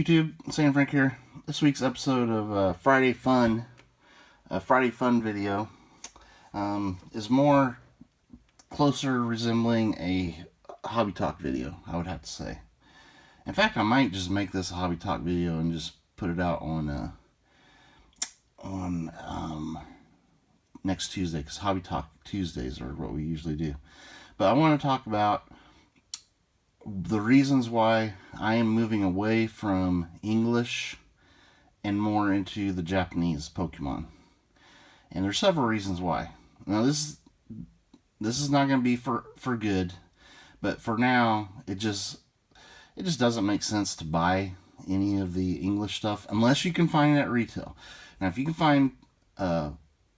YouTube, Sam Frank here. This week's episode of Friday Fun video is more closer resembling a hobby talk video, I would have to say. In fact, I might just make this a hobby talk video and just put it out on next Tuesday, because hobby talk Tuesdays are what we usually do. But I want to talk about the reasons why I am moving away from English and more into the Japanese Pokemon. And there's several reasons why. Now this is not going to be for good, but for now it just doesn't make sense to buy any of the English stuff unless you can find it at retail. Now if you can find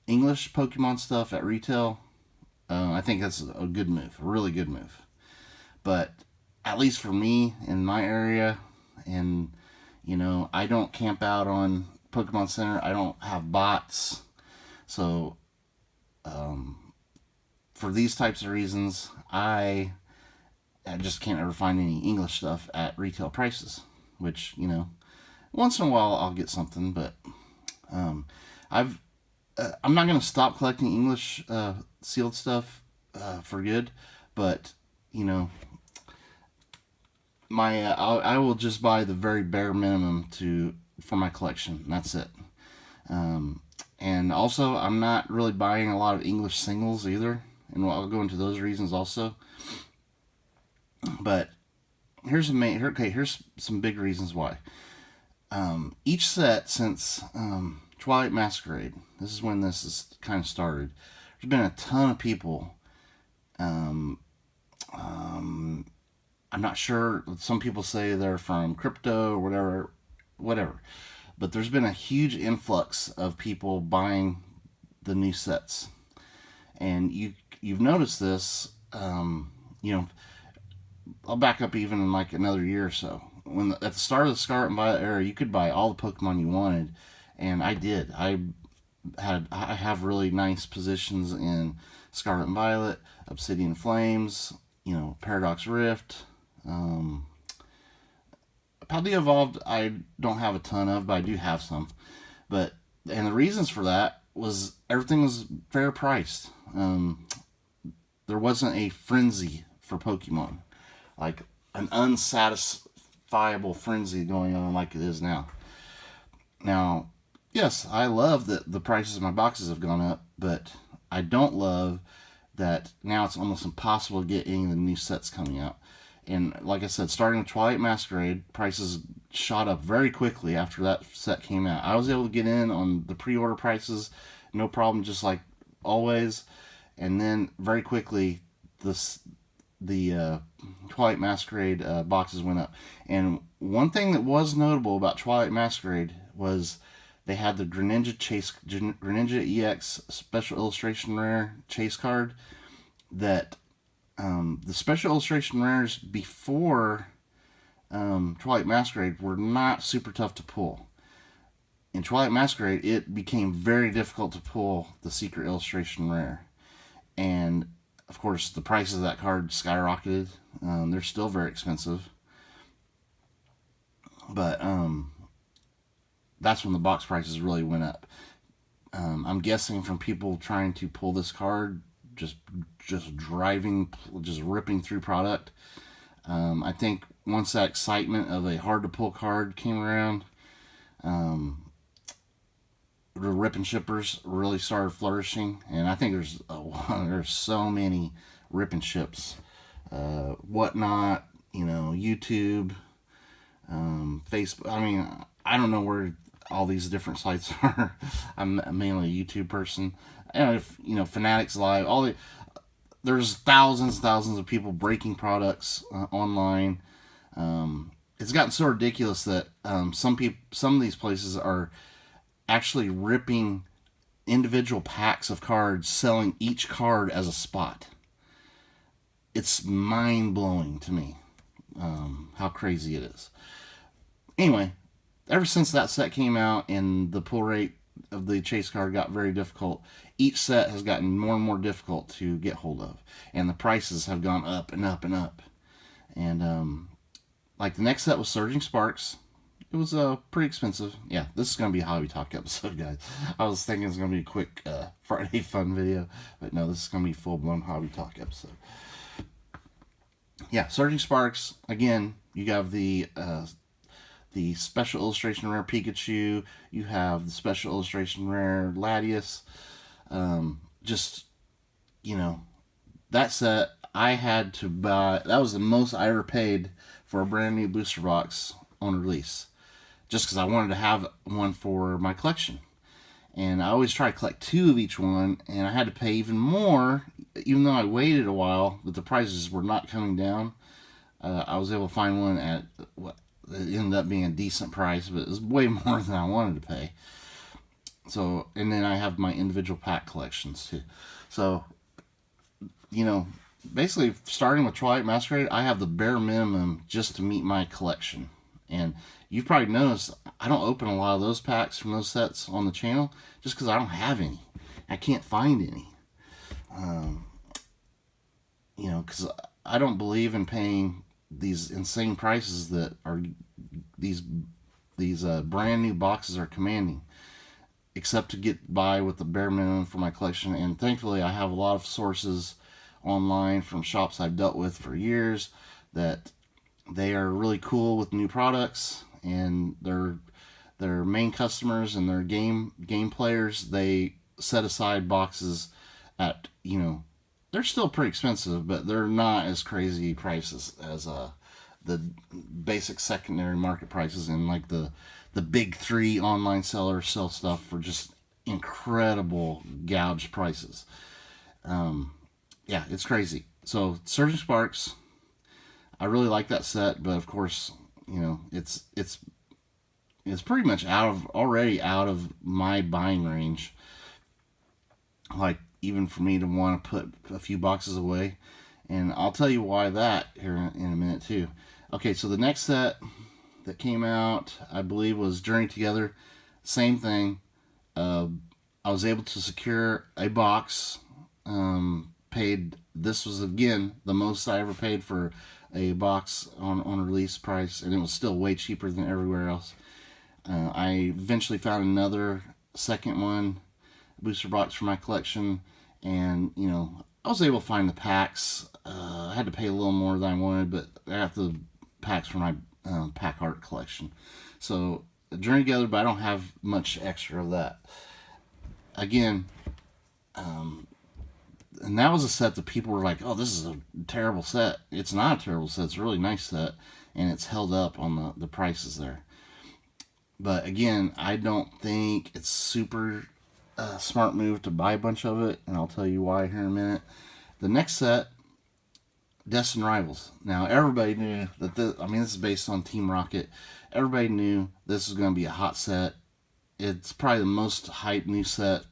English Pokemon stuff at retail, I think that's a good move, a really good move. But at least for me in my area, and I don't camp out on Pokemon Center. I don't have bots, so for these types of reasons, I just can't ever find any English stuff at retail prices. Which once in a while I'll get something, but I'm not gonna stop collecting English sealed stuff for good, but I will just buy the very bare minimum for my collection. And that's it. And also, I'm not really buying a lot of English singles either, and I'll go into those reasons also. But here's some big reasons why. Each set since Twilight Masquerade, this is when this is kind of started. There's been a ton of people. I'm not sure. Some people say they're from crypto or whatever. But there's been a huge influx of people buying the new sets, and you've noticed this. I'll back up even in like another year or so. At the start of the Scarlet and Violet era, you could buy all the Pokemon you wanted, and I did. I have really nice positions in Scarlet and Violet, Obsidian Flames, Paradox Rift. Paldea Evolved I don't have a ton of, but I do have some. And the reasons for that was everything was fair priced. There wasn't a frenzy for Pokemon, like an unsatisfiable frenzy going on like it is now. Now, yes, I love that the prices of my boxes have gone up, but I don't love that now it's almost impossible to get any of the new sets coming out. And like I said, starting with Twilight Masquerade, prices shot up very quickly after that set came out. I was able to get in on the pre-order prices, no problem, just like always. And then very quickly, the Twilight Masquerade boxes went up. And one thing that was notable about Twilight Masquerade was they had the Greninja EX Special Illustration Rare Chase card that the Special Illustration Rares before Twilight Masquerade were not super tough to pull. In Twilight Masquerade, it became very difficult to pull the Secret Illustration Rare. And, of course, the prices of that card skyrocketed. They're still very expensive. But that's when the box prices really went up. I'm guessing from people trying to pull this card, just ripping through product. I think once that excitement of a hard to pull card came around, the rip and shippers really started flourishing, and I think there's so many rip and ships, whatnot, YouTube, Facebook. I mean, I don't know where all these different sites are. I'm mainly a YouTube person. And Fanatics Live, there's thousands of people breaking products online. It's gotten so ridiculous that some of these places are actually ripping individual packs of cards, selling each card as a spot. It's mind-blowing to me how crazy it is. Anyway, ever since that set came out and the pull rate of the chase card got very difficult, each set has gotten more and more difficult to get hold of, and the prices have gone up and up and up. And like the next set was Surging Sparks, it was pretty expensive. Yeah, this is gonna be a hobby talk episode, guys. I was thinking it was gonna be a quick Friday fun video, but no, this is gonna be full blown hobby talk episode. Yeah, Surging Sparks. Again, you have the special illustration rare Pikachu. You have the special illustration rare Latias. Just, you know, that set I had to buy. That was the most I ever paid for a brand new booster box on release, just because I wanted to have one for my collection. And I always try to collect two of each one, and I had to pay even more, even though I waited a while, but the prices were not coming down. I was able to find one at what it ended up being a decent price, but it was way more than I wanted to pay. So, and then I have my individual pack collections too. So, you know, basically starting with Twilight Masquerade, I have the bare minimum just to meet my collection. And you've probably noticed I don't open a lot of those packs from those sets on the channel just because I don't have any. I can't find any. You know, because I don't believe in paying these insane prices that are these brand new boxes are commanding, except to get by with the bare minimum for my collection. And thankfully, I have a lot of sources online from shops I've dealt with for years that they are really cool with new products, and their main customers and their game players, they set aside boxes at, you know, they're still pretty expensive, but they're not as crazy prices as the basic secondary market prices. And like the big three online sellers sell stuff for just incredible gouged prices. Yeah, it's crazy. So Surging Sparks, I really like that set, but of course, you know, it's pretty much already out of my buying range. Like, even for me to want to put a few boxes away. And I'll tell you why that here in a minute too. Okay, so the next set that came out, I believe, was Journey Together. Same thing. I was able to secure a box. This was again the most I ever paid for a box on release price, and it was still way cheaper than everywhere else. I eventually found another second one, booster box for my collection, and you know, I was able to find the packs. I had to pay a little more than I wanted, but I got the packs for my pack art collection. So Journey Together, but I don't have much extra of that. Again, and that was a set that people were like, "Oh, this is a terrible set." It's not a terrible set. It's a really nice set, and it's held up on the prices there. But again, I don't think it's super smart move to buy a bunch of it, and I'll tell you why here in a minute. The next set, Destined Rivals. Now, everybody knew that this is based on Team Rocket. Everybody knew this was going to be a hot set. It's probably the most hyped new set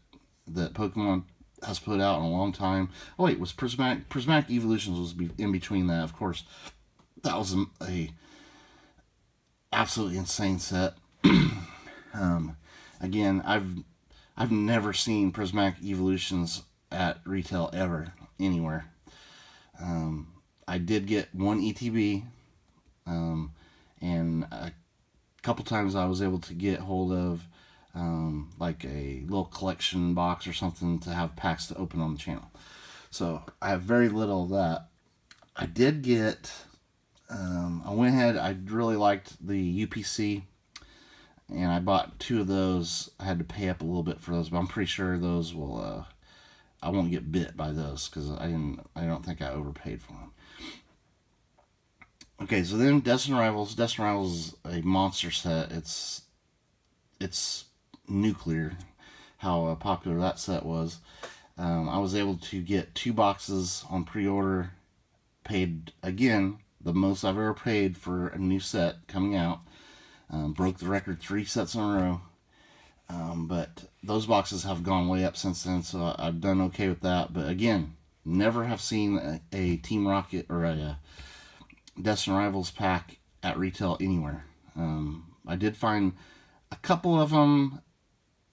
that Pokemon has put out in a long time. Oh wait, was Prismatic Evolutions was in between that, of course. That was a absolutely insane set. Again, I've never seen Prismatic Evolutions at retail ever anywhere. I did get one ETB, and a couple times I was able to get hold of like a little collection box or something to have packs to open on the channel. So I have very little of that. I did get, I went ahead, I really liked the UPC, and I bought two of those. I had to pay up a little bit for those, but I'm pretty sure those will, I won't get bit by those because I don't think I overpaid for them. Okay, so then Destined Rivals. Destined Rivals is a monster set. It's nuclear how popular that set was. I was able to get 2 boxes on pre-order, paid again the most I've ever paid for a new set coming out. Broke the record 3 sets in a row. But those boxes have gone way up since then, so I've done okay with that. But again, never have seen a Team Rocket or a Destined Rivals pack at retail anywhere. I did find a couple of them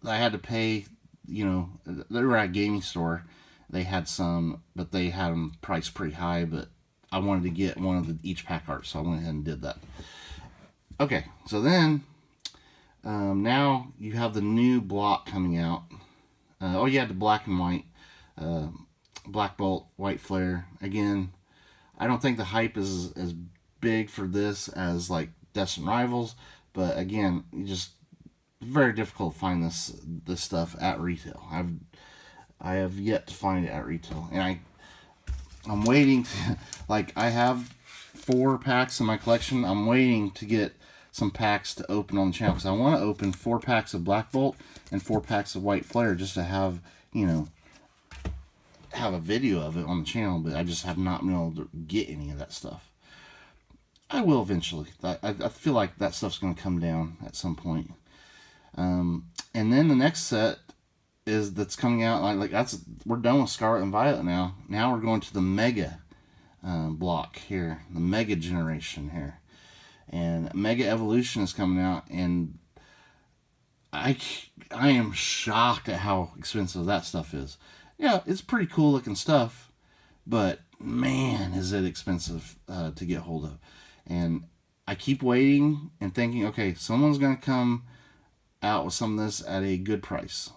that I had to pay, you know, they were at a gaming store. They had some, but they had them priced pretty high, but I wanted to get one of each pack art, so I went ahead and did that. Okay, so then Now you have the new block coming out. You had the black and white, uh, black bolt, white flare. Again, I don't think the hype is as big for this as like Destined Rivals, but again, you just very difficult to find this stuff at retail. I have yet to find it at retail, and I'm waiting to, like, I have 4 packs in my collection. I'm waiting to get some packs to open on the channel because I want to open 4 packs of Black Bolt and 4 packs of White Flare just to have, have a video of it on the channel, but I just have not been able to get any of that stuff. I will eventually. I feel like that stuff's going to come down at some point. And then the next set that's coming out, we're done with Scarlet and Violet now. Now we're going to the Mega block here, the Mega generation here, and Mega Evolution is coming out, and I am shocked at how expensive that stuff is. Yeah, it's pretty cool looking stuff, but man, is it expensive to get hold of. And I keep waiting and thinking, okay, someone's going to come out with some of this at a good price.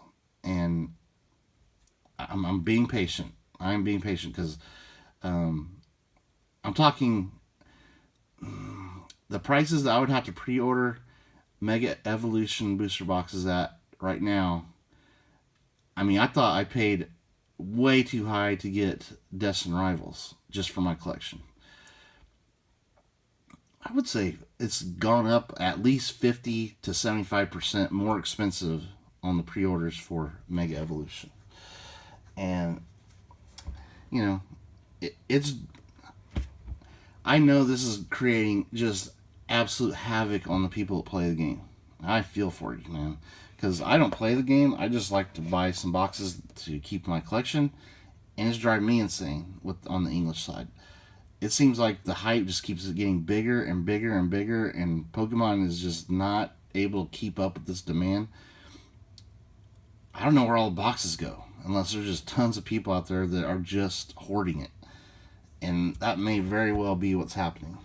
And I'm being patient. I'm being patient because I'm talking the prices that I would have to pre-order Mega Evolution booster boxes at right now. I mean, I thought I paid way too high to get Destined Rivals just for my collection. I would say it's gone up at least 50 to 75% more expensive on the pre-orders for Mega Evolution. And, it's... I know this is creating just absolute havoc on the people that play the game. I feel for you, man. Because I don't play the game. I just like to buy some boxes to keep my collection. And it's driving me insane on the English side. It seems like the hype just keeps getting bigger and bigger and bigger, and Pokemon is just not able to keep up with this demand. I don't know where all the boxes go, unless there's just tons of people out there that are just hoarding it. And that may very well be what's happening.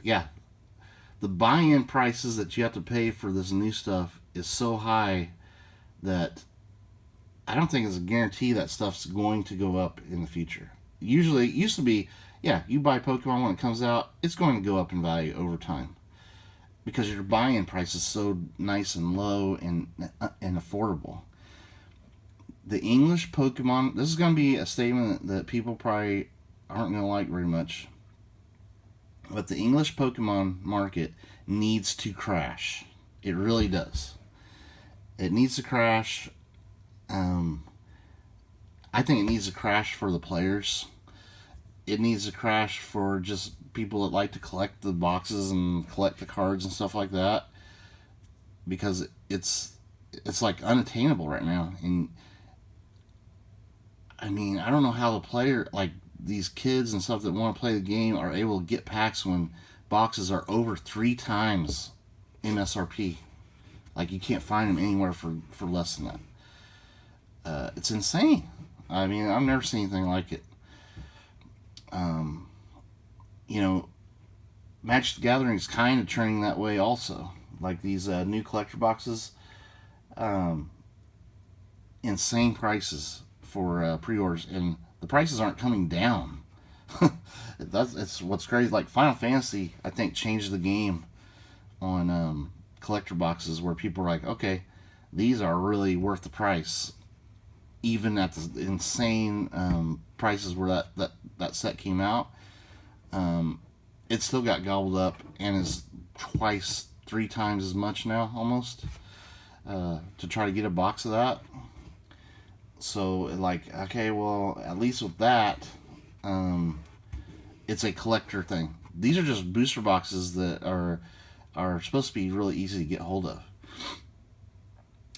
Yeah, the buy-in prices that you have to pay for this new stuff is so high that I don't think it's a guarantee that stuff's going to go up in the future. Usually, it used to be, yeah, you buy Pokemon when it comes out, it's going to go up in value over time. Because your buy-in price is so nice and low and affordable. The English Pokemon, this is going to be a statement that people probably aren't going to like very much. But the English Pokemon market needs to crash. It really does. It needs to crash. I think it needs to crash for the players. It needs to crash for just people that like to collect the boxes and collect the cards and stuff like that. Because it's like unattainable right now. And I mean, I don't know how the player, like these kids and stuff that want to play the game, are able to get packs when boxes are over 3 times MSRP. Like, you can't find them anywhere for less than that. It's insane. I mean, I've never seen anything like it. Magic the Gathering is kind of turning that way also. Like these new collector boxes, insane prices for pre-orders, and the prices aren't coming down. It's what's crazy. Like Final Fantasy, I think, changed the game on collector boxes, where people are like, okay, these are really worth the price, even at the insane prices where that set came out. It still got gobbled up and is twice, 3 times as much now, almost, to try to get a box of that. So, like, okay, well, at least with that, it's a collector thing. These are just booster boxes that are supposed to be really easy to get hold of.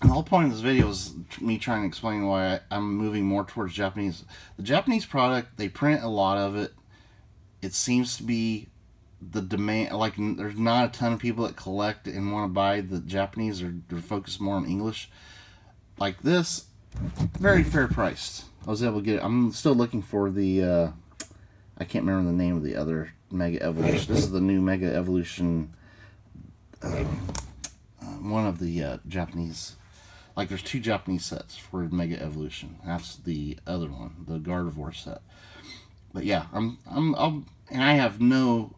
And the whole point of this video is me trying to explain why I'm moving more towards Japanese. The Japanese product, they print a lot of it. It seems to be the demand, like, there's not a ton of people that collect and want to buy the Japanese, or they're focused more on English. Like this, very fair priced. I was able to get it. I'm still looking for the, I can't remember the name of the other Mega Evolution. This is the new Mega Evolution. One of the Japanese, like there's two Japanese sets for Mega Evolution. That's the other one, the Gardevoir set. But yeah, and I have no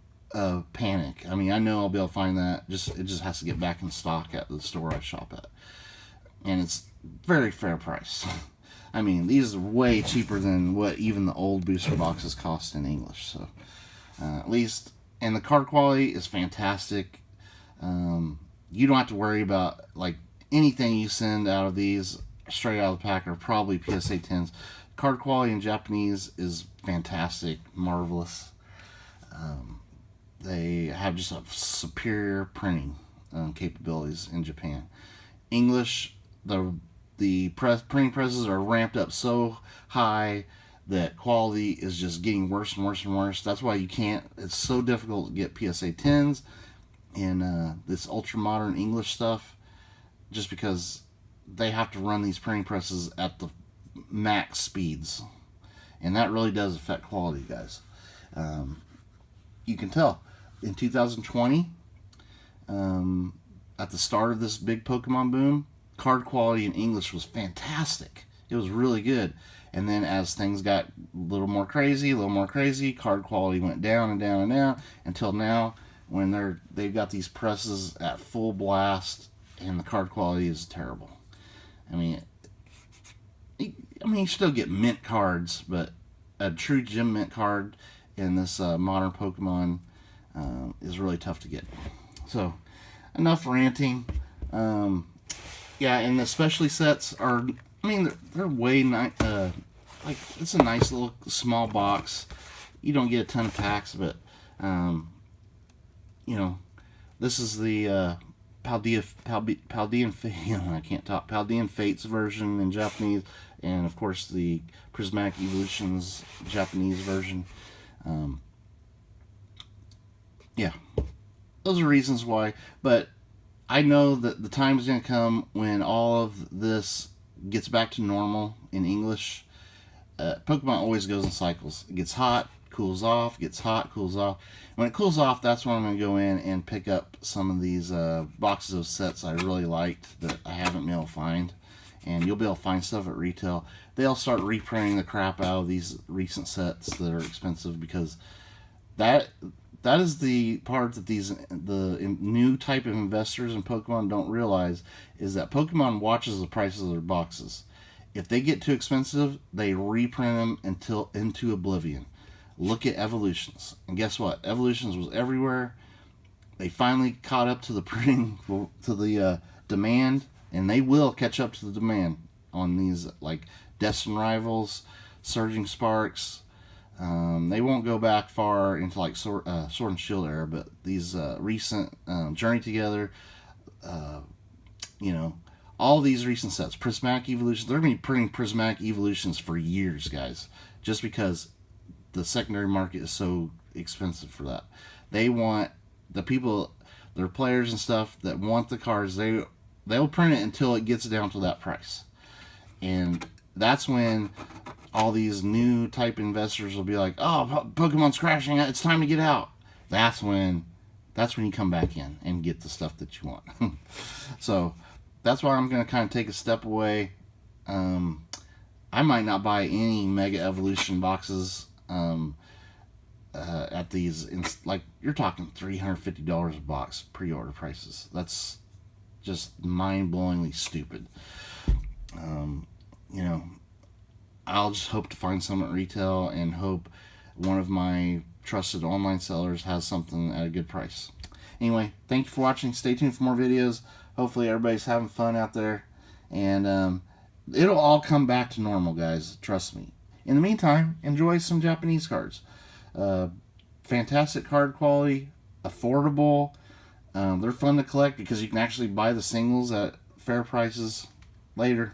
panic. I mean, I know I'll be able to find that. It just has to get back in stock at the store I shop at, and it's very fair price. I mean, these are way cheaper than what even the old booster boxes cost in English. So at least, and the card quality is fantastic. You don't have to worry about like anything you send out of these straight out of the pack are probably PSA 10s. Card quality in Japanese is fantastic, marvelous. They have just a superior printing capabilities in Japan. English, the printing presses are ramped up so high that quality is just getting worse and worse and worse. That's why you can't. It's so difficult to get PSA 10s and this ultra modern English stuff, just because they have to run these printing presses at the max speeds, and that really does affect quality, guys. You can tell in 2020, at the start of this big Pokemon boom, card quality in English was fantastic. It was really good. And then as things got a little more crazy, card quality went down and down and down until now, when they've got these presses at full blast and the card quality is terrible. I mean, you still get mint cards, but a true gym mint card in this modern Pokemon is really tough to get. So, enough ranting. Yeah, and the specialty sets are, I mean, they're way nice. Like, it's a nice little small box. You don't get a ton of packs, but, this is the Paldean Fates version in Japanese, and of course the Prismatic Evolutions Japanese version. Yeah, those are reasons why, but I know that the time is going to come when all of this gets back to normal in English. Pokemon always goes in cycles. It gets hot, cools off, gets hot, cools off. When it cools off, that's when I'm going to go in and pick up some of these boxes of sets I really liked that I haven't been able to find. And you'll be able to find stuff at retail. They'll start reprinting the crap out of these recent sets that are expensive, because that is the part that the new type of investors in Pokemon don't realize, is that Pokemon watches the prices of their boxes. If they get too expensive, they reprint them into oblivion. Look at Evolutions, and guess what? Evolutions was everywhere. They finally caught up to the printing, to the demand, and they will catch up to the demand on these, like Destined Rivals, Surging Sparks. They won't go back far into like Sword and Shield era, but these recent Journey Together, all these recent sets, Prismatic Evolutions, they're going to be printing Prismatic Evolutions for years, guys, just because the secondary market is so expensive for that. They want the people, their players and stuff that want the cards, they'll print it until it gets down to that price. And that's when all these new type investors will be like, oh, Pokemon's crashing, it's time to get out. That's when you come back in and get the stuff that you want. So that's why I'm going to kind of take a step away. I might not buy any Mega Evolution boxes at these, like, you're talking $350 a box pre-order prices. That's just mind-blowingly stupid. I'll just hope to find some at retail and hope one of my trusted online sellers has something at a good price. Anyway, thank you for watching. Stay tuned for more videos. Hopefully everybody's having fun out there, and it'll all come back to normal, guys. Trust me. In the meantime, enjoy some Japanese cards. Fantastic card quality, affordable. They're fun to collect because you can actually buy the singles at fair prices. Later.